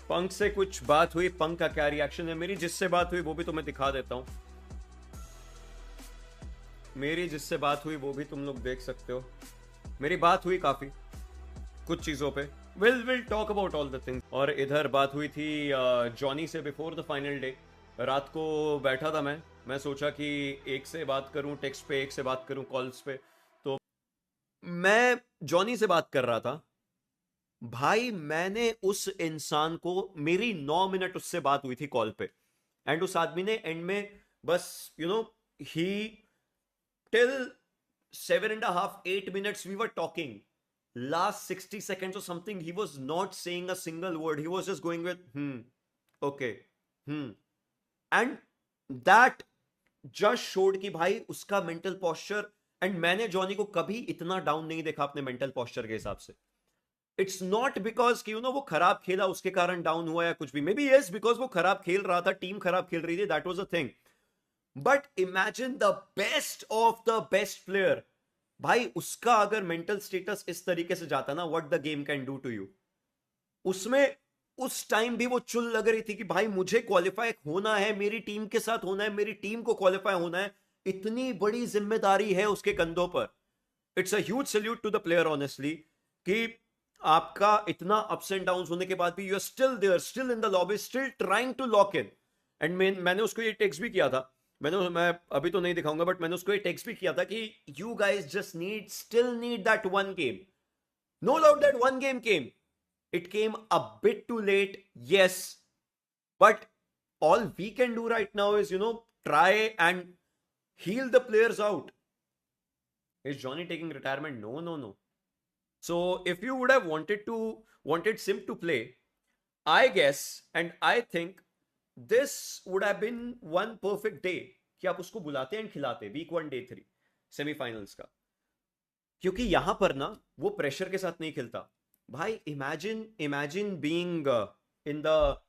पंक से कुछ बात हुई, पंक का क्या रिएक्शन है, मेरी जिससे बात हुई वो भी तुम्हें दिखा देता हूं। मेरी जिससे बात हुई वो भी तुम लोग देख सकते हो। मेरी बात हुई काफी कुछ चीजों पे। Will talk about all the things. और इधर बात हुई थी जॉनी से बिफोर द फाइनल डे। रात को बैठा था मैं सोचा कि एक से बात करूं टेक्स्ट पे, एक से बात करूं कॉल्स पे। तो मैं जॉनी से बात कर रहा था। भाई मैंने उस इंसान को, मेरी 9 मिनट उससे बात हुई थी कॉल पे, एंड उस आदमी ने एंड में बस ही till 7.5 8 minutes we were talking. Last 60 seconds or something, he was not saying a single word. He was just going with okay, and that just showed कि भाई उसका मेंटल पॉस्चर। एंड मैंने Johnny को कभी इतना down नहीं देखा अपने मेंटल पॉस्चर के हिसाब से। इट्स नॉट बिकॉज कि वो खराब खेला उसके कारण डाउन हुआ या कुछ भी, मे बी यस बिकॉज वो खराब खेल रहा था, टीम खराब खेल रही थी, that was a thing. But imagine the best of the best player, भाई उसका अगर मेंटल स्टेटस इस तरीके से जाता ना, what the game can do to you. उसमें उस टाइम भी वो चुल लग रही थी कि भाई मुझे क्वालिफाई होना है, मेरी टीम के साथ होना है, मेरी टीम को क्वालिफाई होना है, इतनी बड़ी जिम्मेदारी है उसके कंधों पर। It's a huge salute to the player honestly, कि आपका इतना अप्स एंड डाउन होने के बाद भी you are still there, still in the lobby, still trying to lock in. And मैंने उसको ये टेक्स्ट भी किया था, मैं अभी तो नहीं दिखाऊंगा, बट मैंने उसको ये टेक्स्ट भी किया था कि you guys just still need that one game. No doubt that one game came, it came a bit too late, yes, but all we can do right now is try and heal the players out. Is Johnny taking retirement? No, no, no. So if you would have wanted Sim to play, I guess and I think this would have been one perfect day कि आप उसको बुलाते and खिलाते week 1 day 3 semifinals का। क्योंकि यहां पर ना वो प्रेशर के साथ नहीं खेलता। भाई imagine being in the,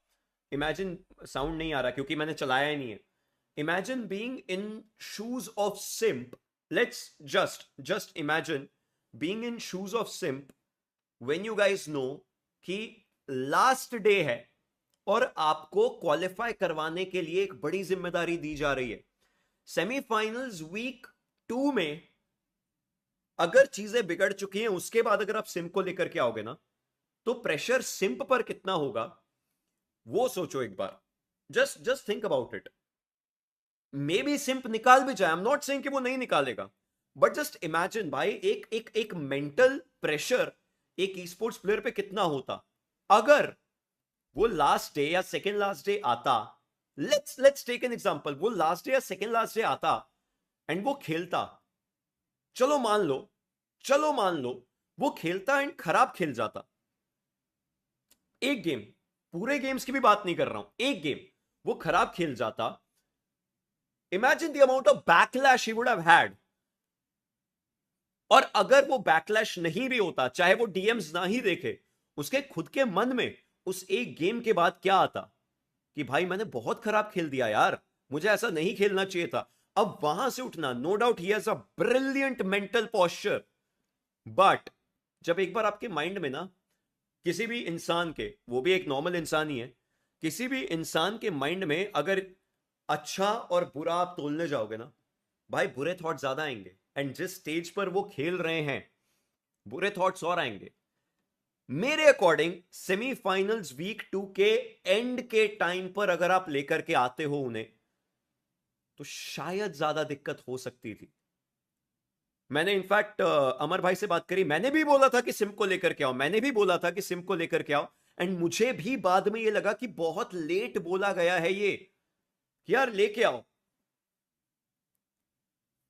imagine sound नहीं आ रहा क्योंकि मैंने चलाया ही नहीं है। Imagine being in shoes of Simp, let's just imagine being in shoes of Simp when you guys know कि लास्ट डे है और आपको क्वालिफाई करवाने के लिए एक बड़ी जिम्मेदारी दी जा रही है। सेमीफाइनल्स वीक 2 में अगर चीजें बिगड़ चुकी हैं, उसके बाद अगर आप सिम्प को लेकर के आओगे ना, तो प्रेशर सिम्प पर कितना होगा वो सोचो एक बार। Just think about it. Maybe सिम्प निकाल भी जाए, आई एम नॉट सेइंग कि वो नहीं निकालेगा, बट जस्ट इमेजिन भाई एक मेंटल प्रेशर एक ई स्पोर्ट्स प्लेयर पे कितना होता अगर वो लास्ट डे या सेकेंड लास्ट डे आता। लेट्स टेक एन एग्जांपल, वो लास्ट डे या सेकेंड लास्ट डे आता एंड वो खेलता। चलो मान लो वो खेलता एंड खराब खेल जाता। एक गेम, पूरे गेम्स की भी बात नहीं कर रहा हूं, एक गेम वो खराब खेल जाता। Imagine the amount of backlash he would have had. और अगर वो बैकलैश नहीं भी होता, चाहे वो डीएम्स ना ही देखे, उसके खुद के मन में उस एक गेम के बाद क्या आता कि भाई मैंने बहुत खराब खेल दिया यार, मुझे ऐसा नहीं खेलना चाहिए था। अब वहां से उठना, no doubt he has a brilliant mental posture, but जब एक बार आपके माइंड में ना किसी भी इंसान के, वो भी एक नॉर्मल इंसान ही है, किसी भी इंसान के माइंड में अगर अच्छा और बुरा आप तोलने जाओगे ना, भाई बुरे थॉट ज्यादा आएंगे। एंड जिस स्टेज पर वो खेल रहे हैं, बुरे थॉट्स और आएंगे। मेरे अकॉर्डिंग सेमीफाइनल्स वीक 2 के एंड के टाइम पर अगर आप लेकर के आते हो उन्हें, तो शायद ज्यादा दिक्कत हो सकती थी। मैंने इनफैक्ट अमर भाई से बात करी, मैंने भी बोला था कि सिम को लेकर के आओ, मैंने भी बोला था कि सिम को लेकर के आओ। एंड मुझे भी बाद में ये लगा कि बहुत लेट बोला गया है ये, यार लेके आओ।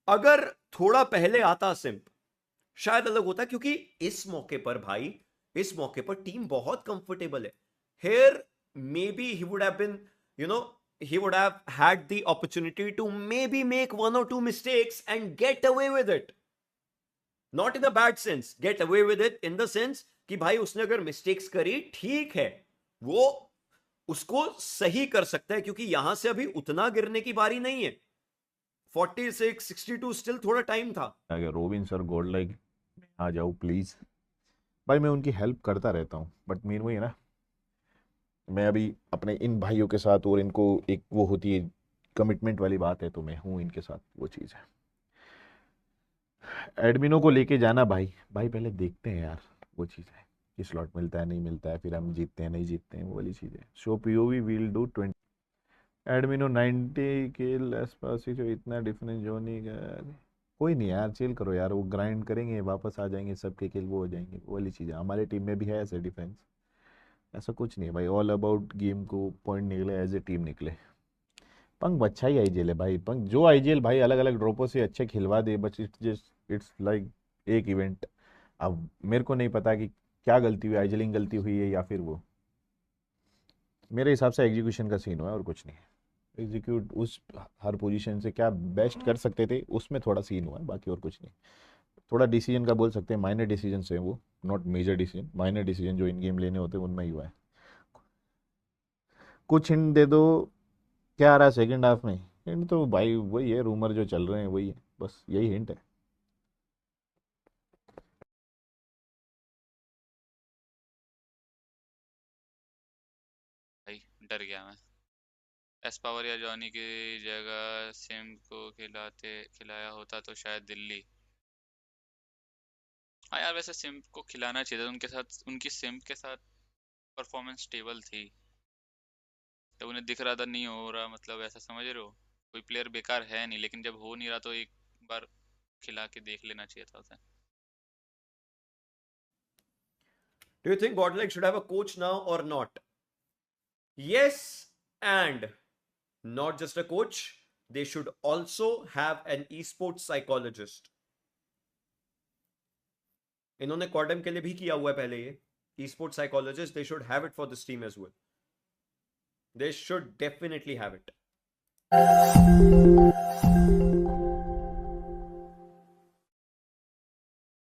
अगर थोड़ा पहले आता सिम, शायद अलग होता, क्योंकि इस मौके पर भाई, इस मौके पर टीम बहुत कंफर्टेबल है। Here may be he would have been, he would have had the opportunity to maybe make 1 or 2 mistakes and get away with it. Not in a bad sense, get away with it in the sense कि भाई उसने अगर mistakes करी, ठीक है, वो उसको सही कर सकता है, क्योंकि यहां से अभी उतना गिरने की बारी नहीं है। 46 62 स्टिल थोड़ा टाइम था। अगर रोबिन सर गोल्ड लाइक आ जाओ प्लीज। भाई मैं उनकी हेल्प करता रहता हूँ, बट मेन वही है ना, मैं अभी अपने इन भाइयों के साथ, और इनको एक वो होती है कमिटमेंट वाली बात है, तो मैं हूँ इनके साथ, वो चीज़ है। एडमिनों को लेके जाना भाई, भाई पहले देखते हैं यार, वो चीज़ है कि स्लॉट मिलता है नहीं मिलता है, फिर हम जीतते हैं नहीं जीतते हैं, वो वाली चीज़ है। शो पीओवी विल डू 20 एडमिनो 90 के आसपास ही, जो इतना डिफरेंस जो नहीं कर, कोई नहीं यार, चिल करो यार, वो ग्राइंड करेंगे वापस आ जाएंगे, सबके किल वो हो जाएंगे, वो वाली चीज़ है। हमारे टीम में भी है ऐसे डिफरेंस, ऐसा कुछ नहीं है भाई, ऑल अबाउट गेम को पॉइंट निकले, एज ए टीम निकले। पंग अच्छा ही आईजीएल है भाई, पंग जो आईजीएल भाई अलग अलग ड्रॉपों से अच्छे खिलवा दे, बस इट्स जस्ट इट्स लाइक एक इवेंट। अब मेरे को नहीं पता कि क्या गलती हुई, आईजीएलिंग गलती हुई है या फिर वो, मेरे हिसाब से एग्जीक्यूशन का सीन हुआ है और कुछ नहीं है। एग्जीक्यूट उस हर पोजीशन से क्या बेस्ट कर सकते थे, उसमें थोड़ा सीन हुआ है, बाकी और कुछ नहीं। थोड़ा डिसीजन का बोल सकते हैं, माइनर डिसीजन है वो, not major decision, minor decision जो इन गेम लेने होते हैं उनमें ही हुआ है। कुछ हिंट दे दो, क्या आ रहा है सेकंड हाफ में? हिंट तो भाई वही है, रूमर जो चल रहे हैं वही है, बस यही हिंट है। भाई डर गया मैं। एस पावर या जॉनी की जगह सिम को खिलाया होता तो शायद दिल्ली। हाँ यार, वैसे सिम को खिलाना चाहिए था, उनके साथ, उनकी सिम के साथ परफॉर्मेंस स्टेबल थी, तो उन्हें दिख रहा था नहीं हो रहा, मतलब ऐसा समझ रहे हो। कोई प्लेयर बेकार है नहीं, लेकिन जब हो नहीं रहा तो एक बार खिला के देख लेना चाहिए था उसे। Do you think Godlike should have a coach now or not? Yes, and not just a coach, they should also have an esports psychologist. इन्होंने कॉर्डम के लिए भी किया हुआ है पहले ये esports psychologist. They should have it for this team as well. They should definitely have it.